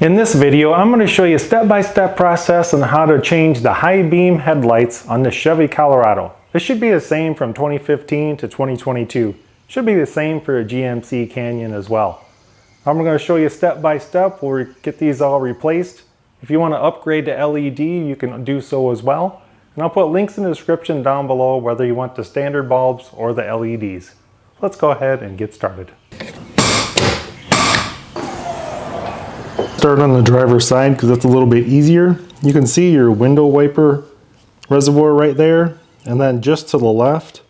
In this video, I'm going to show you a step-by-step process on how to change the high beam headlights on the Chevy Colorado. This should be the same from 2015 to 2022. Should be the same for a GMC Canyon as well. I'm going to show you step-by-step where we get these all replaced. If you want to upgrade to LED, you can do so as well. And I'll put links in the description down below whether you want the standard bulbs or the LEDs. Let's go ahead and get started. Start on the driver's side because it's a little bit easier. You can see your window wiper reservoir right there, and then just to the left,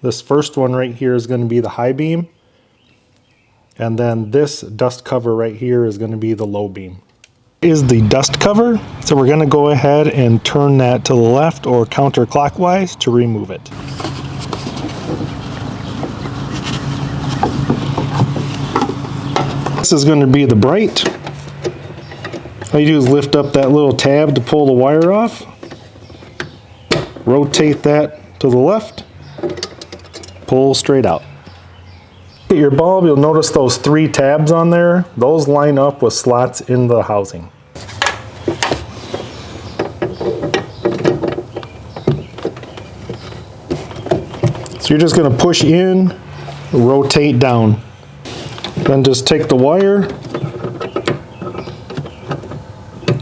this first one right here is going to be the high beam, and then this dust cover right here is going to be the low beam. Is the dust cover, so we're going to go ahead and turn that to the left or counterclockwise to remove it. This is going to be the bright. All you do is lift up that little tab to pull the wire off, rotate that to the left, pull straight out. At your bulb, you'll notice those 3 tabs on there. Those line up with slots in the housing. So you're just going to push in, rotate down. Then just take the wire,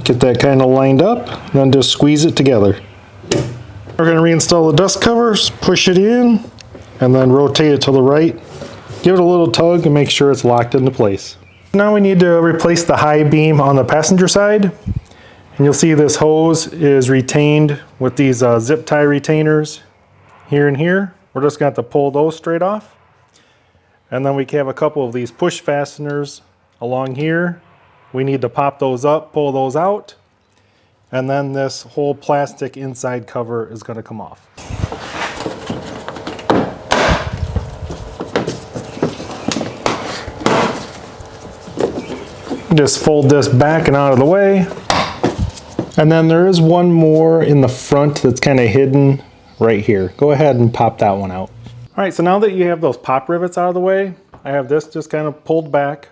get that kind of lined up, then just squeeze it together. We're going to reinstall the dust covers, push it in, and then rotate it to the right. Give it a little tug and make sure it's locked into place. Now we need to replace the high beam on the passenger side. And you'll see this hose is retained with these zip tie retainers here and here. We're just going to have to pull those straight off. And then we have a couple of these push fasteners along here. We need to pop those up, pull those out, and then this whole plastic inside cover is going to come off. Just fold this back and out of the way. And then there is one more in the front that's kind of hidden right here. Go ahead and pop that one out. All right, so now that you have those pop rivets out of the way, I have this just kind of pulled back.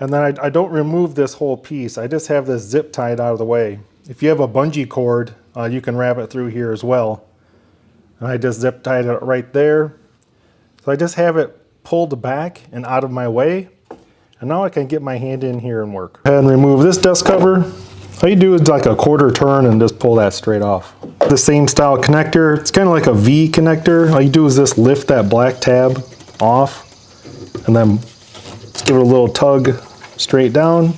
And then I don't remove this whole piece. I just have this zip tied out of the way. If you have a bungee cord, you can wrap it through here as well. And I just zip tied it right there. So I just have it pulled back and out of my way. And now I can get my hand in here and work. Go ahead and remove this dust cover. All you do is like a quarter turn and just pull that straight off. The same style connector. It's kind of like a V connector. All you do is just lift that black tab off and then give it a little tug straight down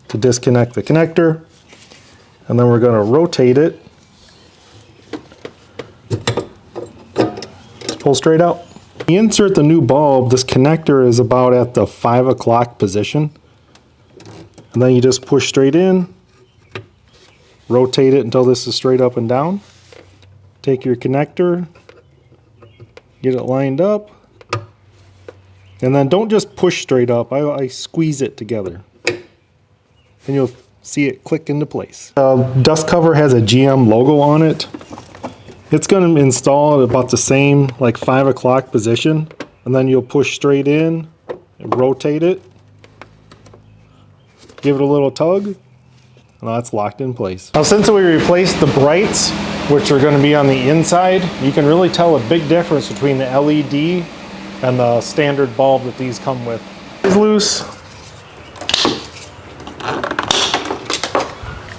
to disconnect the connector, and then we're going to rotate it, pull straight out. When you insert the new bulb, this connector is about at the 5 o'clock position, and then you just push straight in, rotate it until this is straight up and down. Take your connector, get it lined up, and then don't just push straight up, I squeeze it together. And you'll see it click into place. Dust cover has a GM logo on it. It's going to install at about the same, like 5 o'clock position. And then you'll push straight in, and rotate it, give it a little tug, and that's locked in place. Now since we replaced the brights, which are going to be on the inside, you can really tell a big difference between the LED and the standard bulb that these come with. It's loose.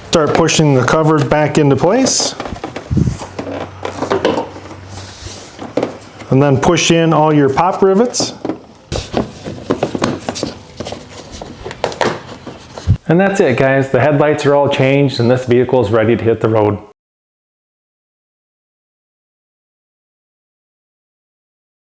Start pushing the covers back into place. And then push in all your pop rivets. And that's it, guys. The headlights are all changed and this vehicle is ready to hit the road.